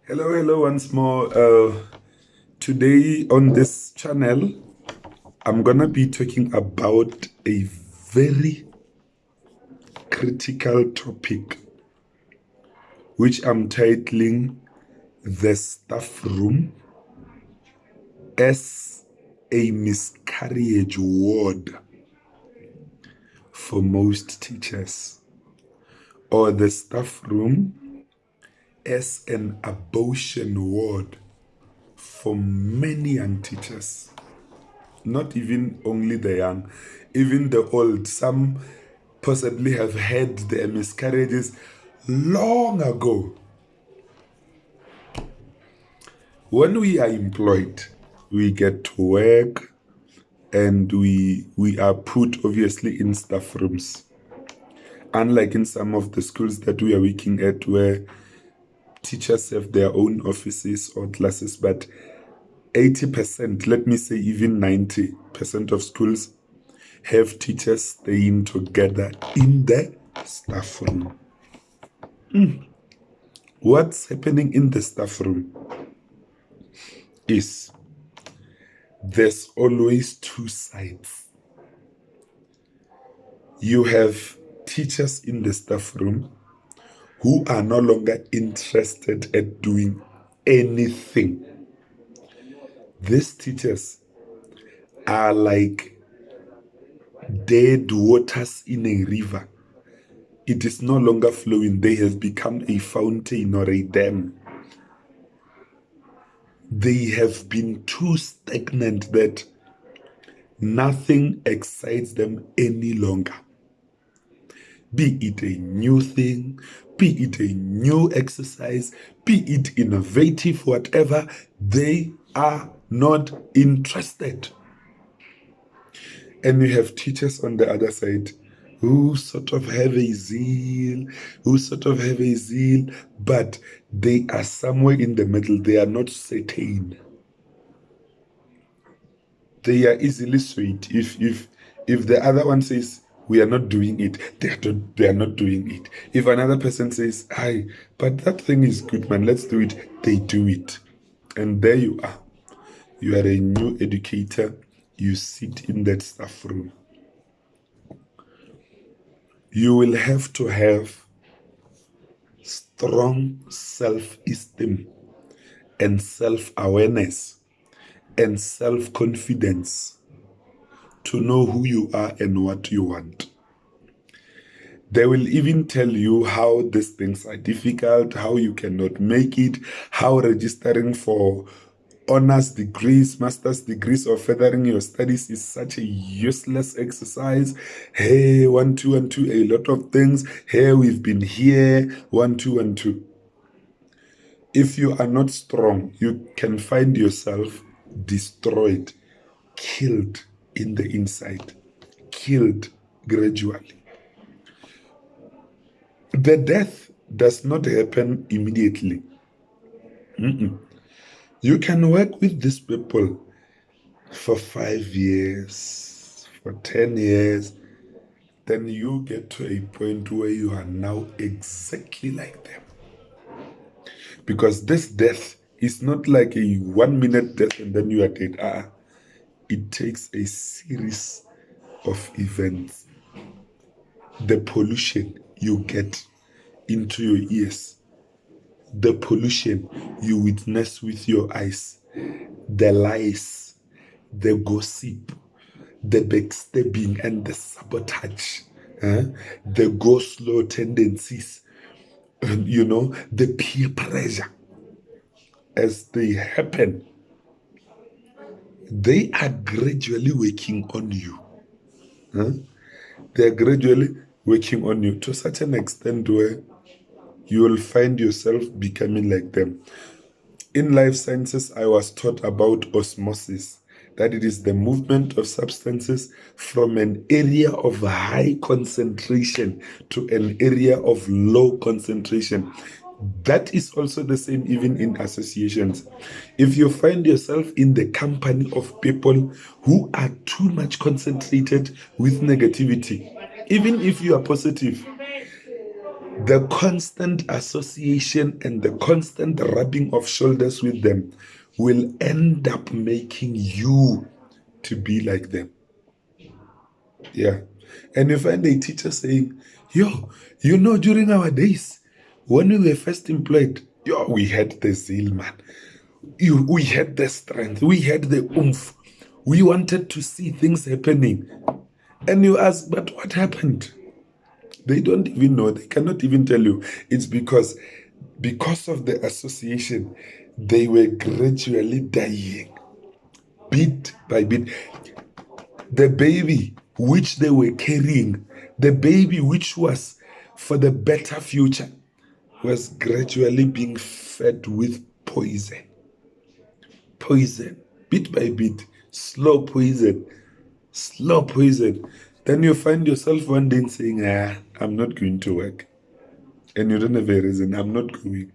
Hello once more. Today on this channel, I'm gonna be talking about a very critical topic, which I'm titling The Staff Room as a Miscarriage Ward for most teachers, or the staff room as an abortion ward for many young teachers. Not even only the young, even the old. Some possibly have had their miscarriages long ago. When we are employed, we get to work and we are put obviously in staff rooms. Unlike in some of the schools that we are working at, where teachers have their own offices or classes, but 80%, let me say even 90% of schools have teachers staying together in the staff room. What's happening in the staff room is there's always two sides. You have teachers in the staff room who are no longer interested at doing anything. These teachers are like dead waters in a river. It is no longer flowing. They have become a fountain or a dam. They have been too stagnant that nothing excites them any longer. Be it a new thing, be it a new exercise, be it innovative, whatever, they are not interested. And you have teachers on the other side who sort of have a zeal, but they are somewhere in the middle. They are not certain. They are easily swayed. If the other one says, we are not doing it, they are not doing it. If another person says, hi, but that thing is good, man, let's do it, they do it. And there you are. You are a new educator. You sit in that staff room. You will have to have strong self-esteem and self-awareness and self-confidence to know who you are and what you want. They will even tell you how these things are difficult, how you cannot make it, how registering for honors degrees, master's degrees, or furthering your studies is such a useless exercise. Hey, 1, 2, and 2, a lot of things. Hey, we've been here, 1, 2, and 2. If you are not strong, you can find yourself destroyed, killed in the inside, killed gradually. The death does not happen immediately. You can work with these people for 5 years, for 10 years, then you get to a point where you are now exactly like them. Because this death is not like a 1 minute death and then you are dead. It takes a series of events. The pollution you get into your ears, the pollution you witness with your eyes, the lies, the gossip, the backstabbing and the sabotage, the go-slow tendencies, the peer pressure as they happen, they are gradually working on you. They are gradually working on you to such an extent where you will find yourself becoming like them. In life sciences, I was taught about osmosis, that it is the movement of substances from an area of high concentration to an area of low concentration. That is also the same even in associations. If you find yourself in the company of people who are too much concentrated with negativity, even if you are positive, the constant association and the constant rubbing of shoulders with them will end up making you to be like them. Yeah. And you find a teacher saying, yo, during our days, when we were first employed, we had the zeal, man. We had the strength. We had the oomph. We wanted to see things happening. And you ask, but what happened? They don't even know. They cannot even tell you. It's because of the association, they were gradually dying, bit by bit. The baby which they were carrying, the baby which was for the better future, was gradually being fed with poison. Poison, bit by bit, slow poison. Then you find yourself one day saying, I'm not going to work. And you don't have a reason, I'm not going.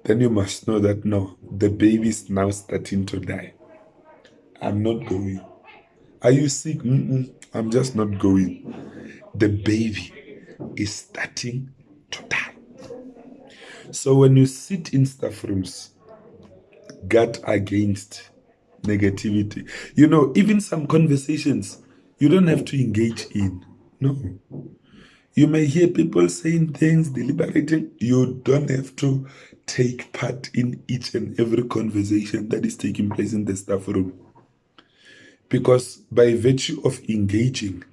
Then you must know that no, the baby is now starting to die. I'm not going. Are you sick? I'm just not going. The baby is starting to die. So when you sit in staff rooms, guard against negativity. Even some conversations you don't have to engage in. No. You may hear people saying things, deliberating. You don't have to take part in each and every conversation that is taking place in the staff room. Because by virtue of engaging,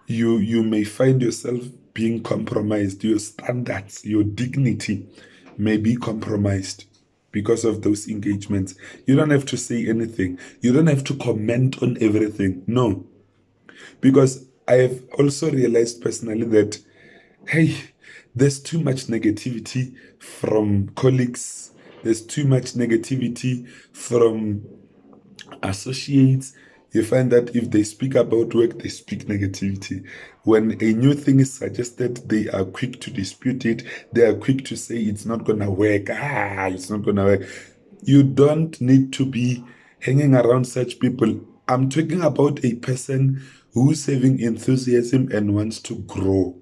you may find yourself being compromised. Your standards, your dignity may be compromised because of those engagements. You don't have to say anything. You don't have to comment on everything. No. Because I have also realized personally that, hey, there's too much negativity from colleagues. There's too much negativity from associates. You find that if they speak about work, they speak negativity. When a new thing is suggested, they are quick to dispute it. They are quick to say it's not going to work. It's not going to work. You don't need to be hanging around such people. I'm talking about a person who's having enthusiasm and wants to grow.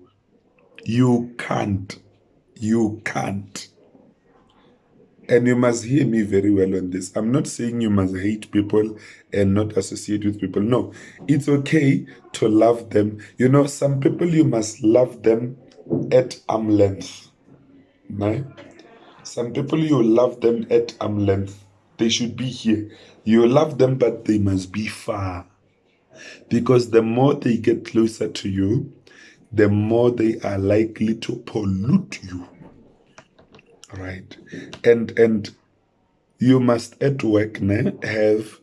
You can't. And you must hear me very well on this. I'm not saying you must hate people and not associate with people. No, it's okay to love them. Some people you must love them at arm length. Right? Some people you love them at arm length. They should be here. You love them, but they must be far. Because the more they get closer to you, the more they are likely to pollute you. Right? And you must at work have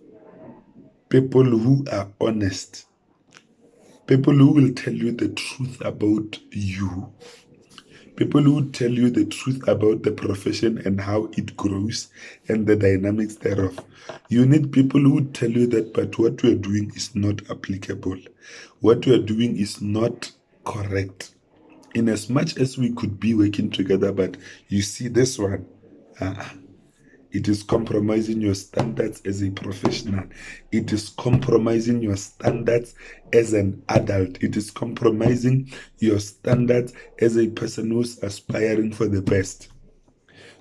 people who are honest. People who will tell you the truth about you. People who tell you the truth about the profession and how it grows and the dynamics thereof. You need people who tell you that, but what we are doing is not applicable. What we are doing is not correct. In as much as we could be working together, but you see this one, it is compromising your standards as a professional. It is compromising your standards as an adult. It is compromising your standards as a person who's aspiring for the best.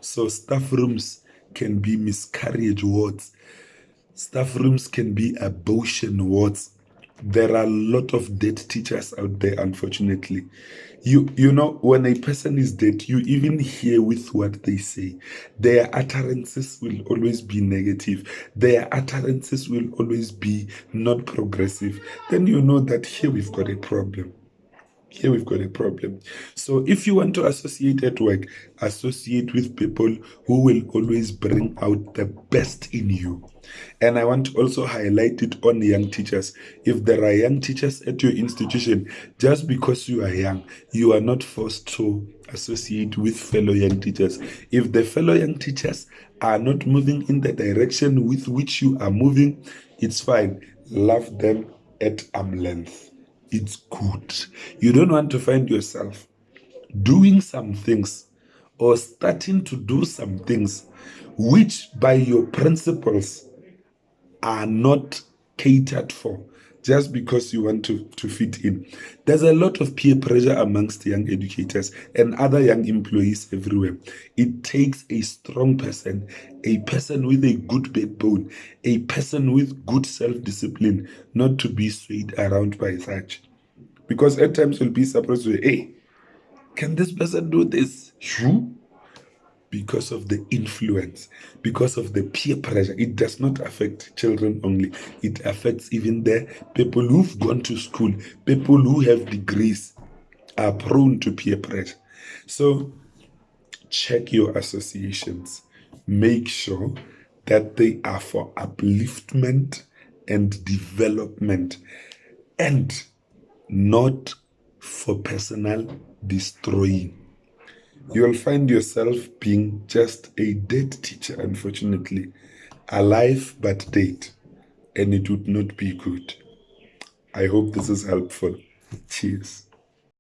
So staff rooms can be miscarriage wards. Staff rooms can be abortion wards. There are a lot of dead teachers out there, unfortunately. When a person is dead, you even hear with what they say. Their utterances will always be negative. Their utterances will always be not progressive. Then you know that here we've got a problem. So if you want to associate at work, associate with people who will always bring out the best in you. And I want to also highlight it on young teachers. If there are young teachers at your institution, just because you are young, you are not forced to associate with fellow young teachers. If the fellow young teachers are not moving in the direction with which you are moving, it's fine. Love them at arm length. It's good. You don't want to find yourself doing some things or starting to do some things which by your principles are not catered for, just because you want to fit in. There's a lot of peer pressure amongst young educators and other young employees everywhere. It takes a strong person, a person with a good backbone, a person with good self-discipline, not to be swayed around by such. Because at times you'll be surprised, hey, can this person do this? You? Because of the influence, because of the peer pressure. It does not affect children only. It affects even the people who've gone to school, people who have degrees are prone to peer pressure. So check your associations. Make sure that they are for upliftment and development and not for personal destroying. You'll find yourself being just a dead teacher, unfortunately. Alive but dead. And it would not be good. I hope this is helpful. Cheers.